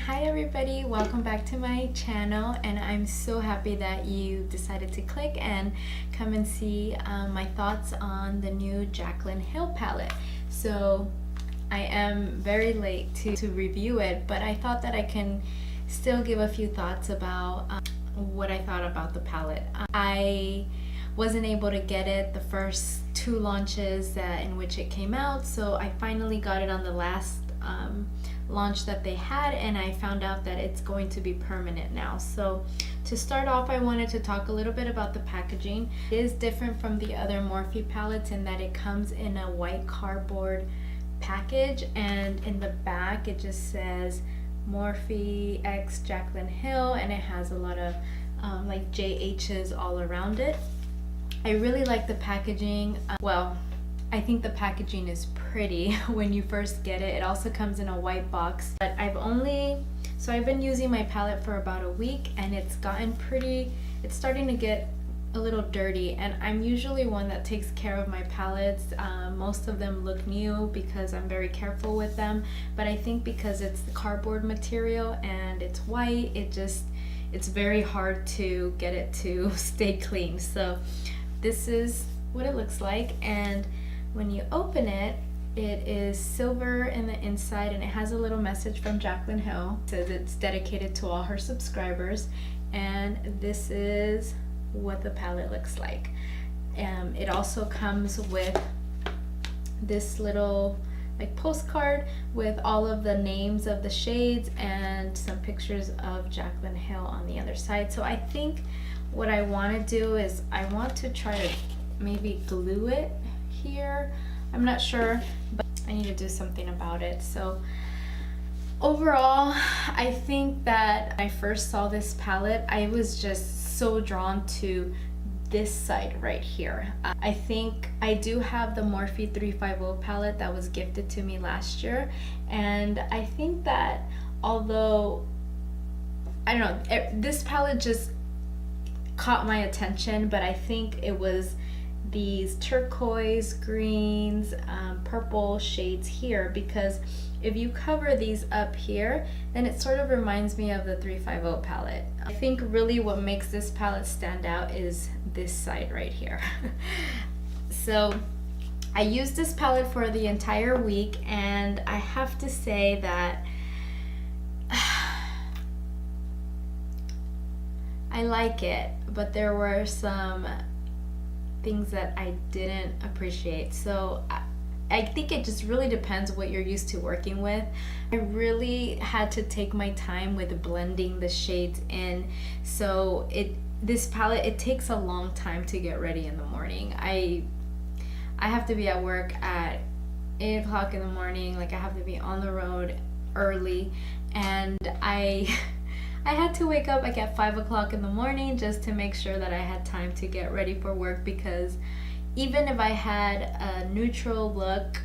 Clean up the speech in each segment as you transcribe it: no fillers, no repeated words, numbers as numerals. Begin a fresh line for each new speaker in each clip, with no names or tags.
Hi everybody, welcome back to my channel, and I'm so happy that you decided to click and come and see my thoughts on the new Jaclyn Hill palette. So I am very late to review it, but I thought that I can still give a few thoughts about what I thought about the palette. I wasn't able to get it the first two launches in which it came out, so I finally got it on the last launch that they had, and I found out that it's going to be permanent now. So to start off, I wanted to talk a little bit about the packaging. It is different from the other Morphe palettes in that it comes in a white cardboard package, and in the back it just says Morphe x Jaclyn Hill, and it has a lot of like JHs all around it. I really like the packaging. Well, I think the packaging is pretty when you first get it. It also comes in a white box. But I've been using my palette for about a week, and it's starting to get a little dirty, and I'm usually one that takes care of my palettes. Most of them look new because I'm very careful with them, but I think because it's the cardboard material and it's white, it's very hard to get it to stay clean. So this is what it looks like, and when you open it, it is silver in the inside, and it has a little message from Jaclyn Hill. It says it's dedicated to all her subscribers, and this is what the palette looks like. It also comes with this little like postcard with all of the names of the shades and some pictures of Jaclyn Hill on the other side. So I think what I want to do is I want to try to maybe glue it here. I'm not sure, but I need to do something about it. So overall, I think that when I first saw this palette, I was just so drawn to this side right here. I think I do have the Morphe 350 palette that was gifted to me last year, and I think that although, I don't know, this palette just caught my attention, but I think it was these turquoise, greens, purple shades here, because if you cover these up here, then it sort of reminds me of the 350 palette. I think really what makes this palette stand out is this side right here. So I used this palette for the entire week, and I have to say that I like it, but there were some things that I didn't appreciate. So I think it just really depends what you're used to working with. I really had to take my time with blending the shades in. So this palette, it takes a long time to get ready in the morning. I have to be at work at 8 o'clock in the morning. Like, I have to be on the road early, and I had to wake up like at 5 o'clock in the morning just to make sure that I had time to get ready for work, because even if I had a neutral look,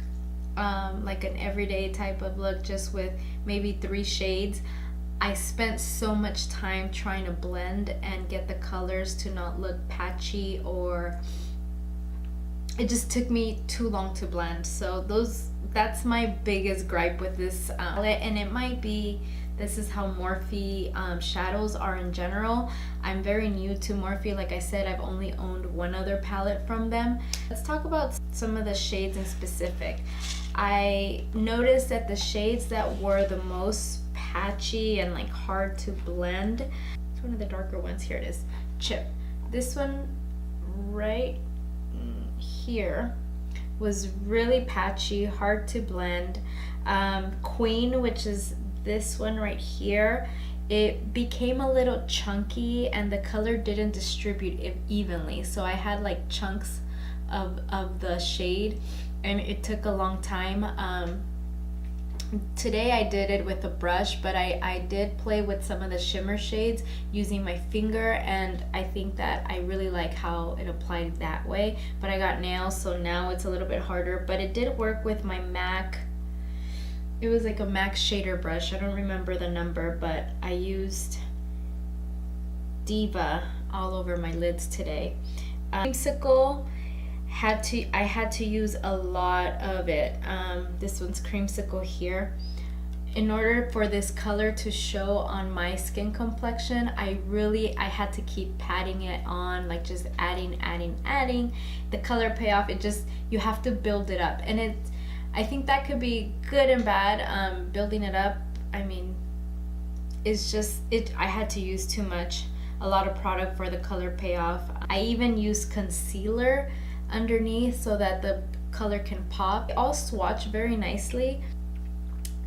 like an everyday type of look, just with maybe 3 shades, I spent so much time trying to blend and get the colors to not look patchy, or it just took me too long to blend. So that's my biggest gripe with this palette, and it might be this is how Morphe shadows are in general. I'm very new to Morphe. Like I said, I've only owned one other palette from them. Let's talk about some of the shades in specific. I noticed that the shades that were the most patchy and like hard to blend, it's one of the darker ones. Here it is, Chip. This one right here was really patchy, hard to blend. Queen, which is this one right here, it became a little chunky, and the color didn't distribute it evenly. So I had like chunks of the shade, and it took a long time. Today I did it with a brush, but I did play with some of the shimmer shades using my finger, and I think that I really like how it applied that way. But I got nails, so now it's a little bit harder, but it did work with my MAC. It was like a MAC shader brush. I don't remember the number, but I used Diva all over my lids today. Creamsicle, I had to use a lot of it. This one's Creamsicle here. in order for this color to show on my skin complexion, I had to keep patting it on, like just adding the color payoff. You have to build it up, and I think that could be good and bad. Building it up, I mean, I had to use a lot of product for the color payoff. I even use concealer underneath so that the color can pop. They all swatch very nicely,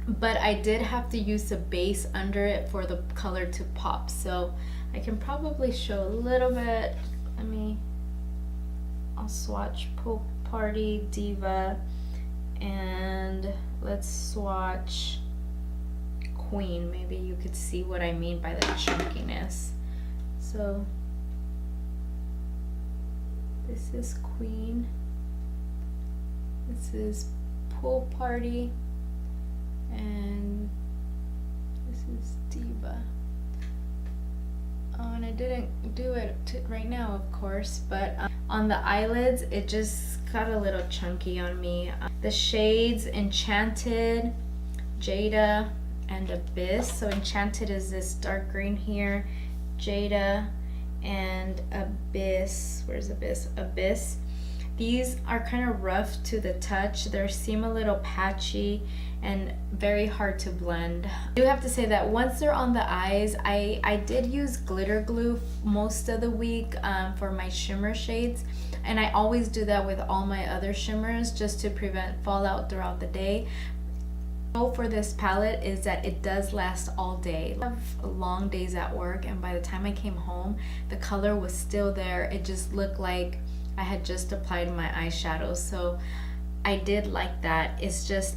but I did have to use a base under it for the color to pop. So I can probably show a little bit. I'll swatch Pool Party, Diva, and let's swatch Queen. Maybe you could see what I mean by the chunkiness. So this is Queen, this is Pool Party, and this is Diva. Oh, and I didn't do it right now, of course, but on the eyelids it just got a little chunky on me. The shades Enchanted, Jada, and Abyss. So Enchanted is this dark green here, Jada, and Abyss. Where's Abyss? Abyss. These are kind of rough to the touch. They seem a little patchy and very hard to blend. I do have to say that once they're on the eyes, I did use glitter glue most of the week for my shimmer shades, and I always do that with all my other shimmers just to prevent fallout throughout the day. For this palette is that it does last all day. I have long days at work, and by the time I came home, the color was still there. It just looked like I had just applied my eyeshadow. So I did like that. It's just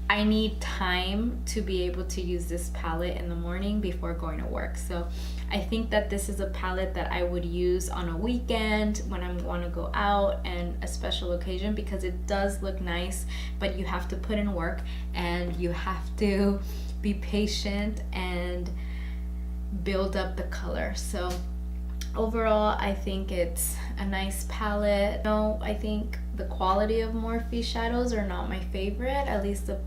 I need time to be able to use this palette in the morning before going to work. So I think that this is a palette that I would use on a weekend when I want to go out and a special occasion, because it does look nice, but you have to put in work and you have to be patient and build up the color. So overall, I think it's a nice palette. No, I think the quality of Morphe shadows are not my favorite, at least the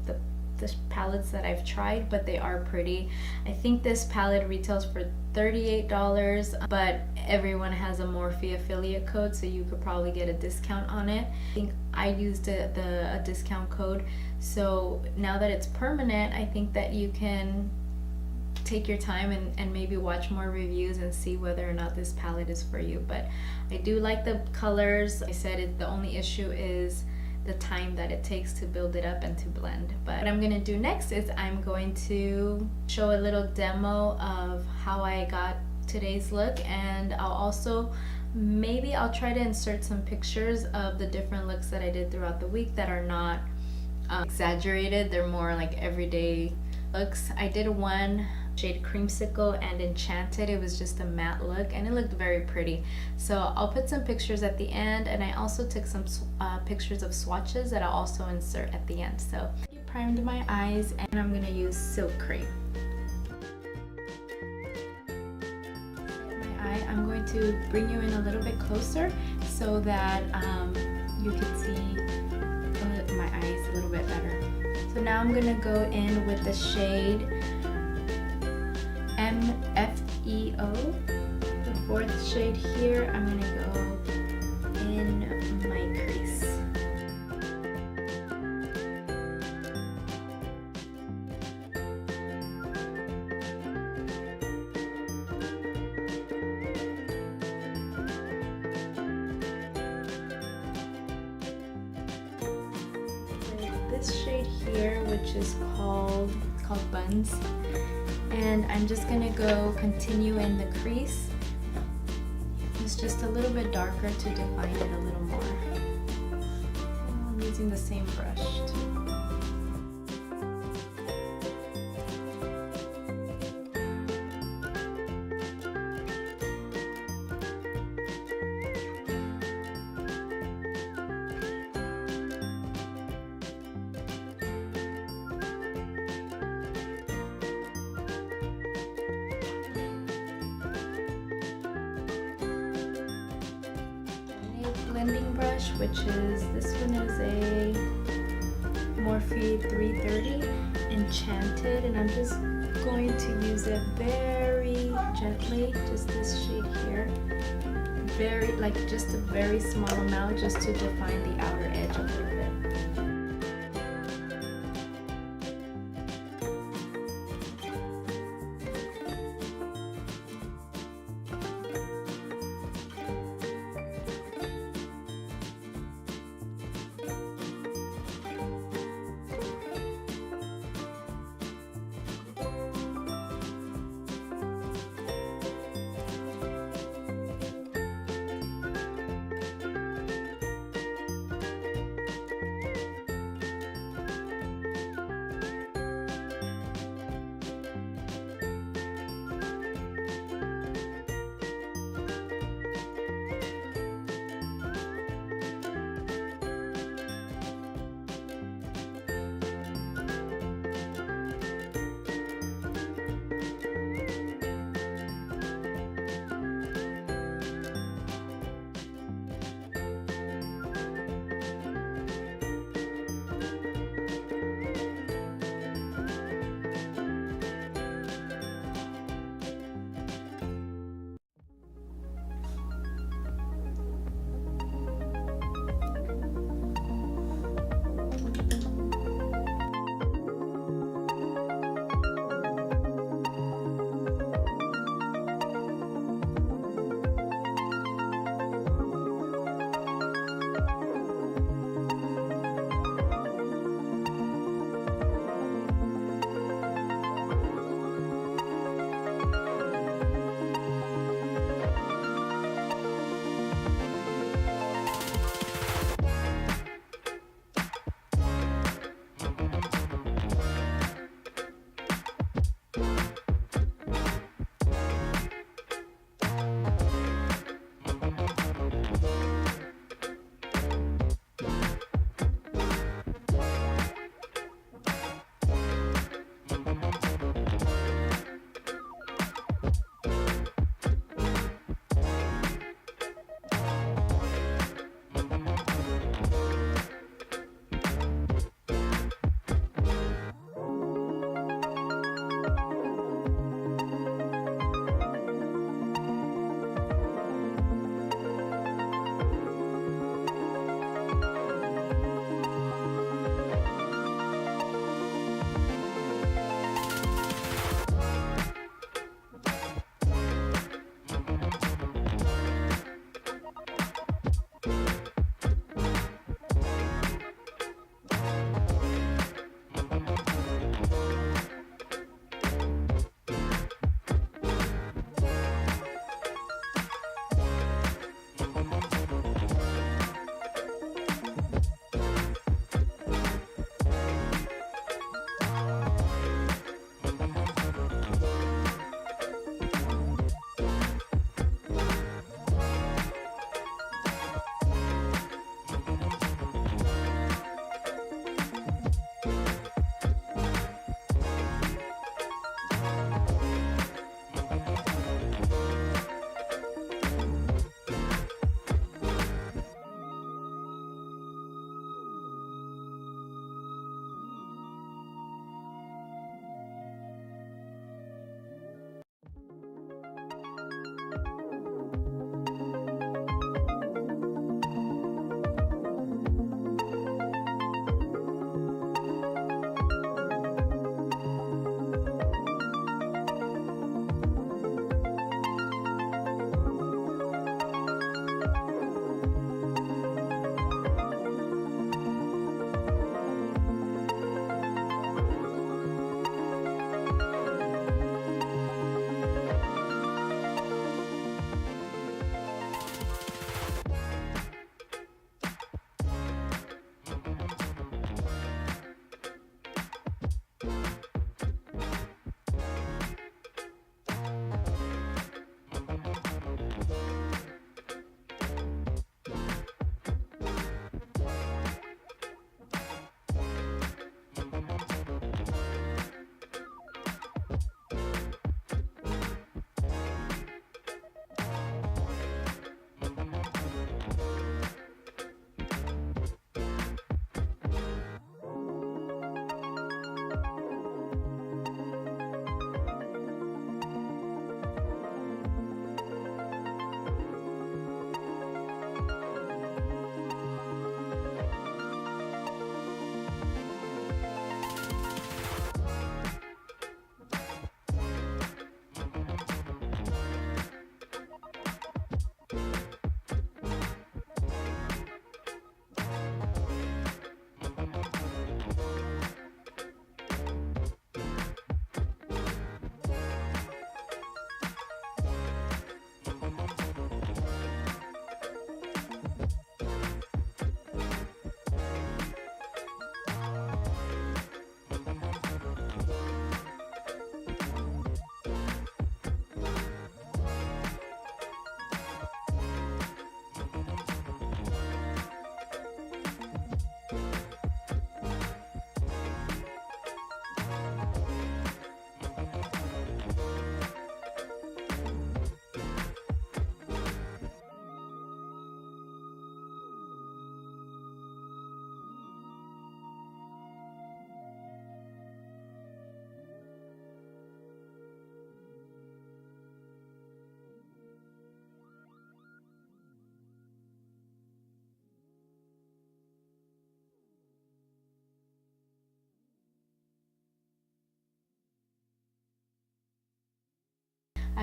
palettes that I've tried, but they are pretty. I think this palette retails for $38, but everyone has a Morphe affiliate code, so you could probably get a discount on it. I think I used a discount code, so now that it's permanent, I think that you can take your time and maybe watch more reviews and see whether or not this palette is for you. But I do like the colors. I said the only issue is the time that it takes to build it up and to blend. But what I'm gonna do next is I'm going to show a little demo of how I got today's look, and I'll try to insert some pictures of the different looks that I did throughout the week that are not exaggerated. They're more like everyday looks. I did one shade Creamsicle and Enchanted. It was just a matte look and it looked very pretty. So I'll put some pictures at the end, and I also took some pictures of swatches that I'll also insert at the end. So I primed my eyes and I'm gonna use Silk Cream. My eye, I'm going to bring you in a little bit closer so that you can see my eyes a little bit better. So now I'm gonna go in with the shade MFEO, the fourth shade here. I'm gonna go in my crease. This shade here, which is called Buns, and I'm just gonna go continue in the crease. It's just a little bit darker to define it a little more. I'm using the same brush too. Blending brush, which is, this one is a Morphe 330, Enchanted, and I'm just going to use it very gently, just this shade here, very, like, just a very small amount, just to define the outer edge a little bit.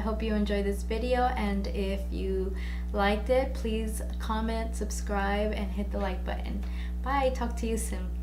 hope you enjoyed this video, and if you liked it, please comment, subscribe, and hit the like button. Bye, talk to you soon.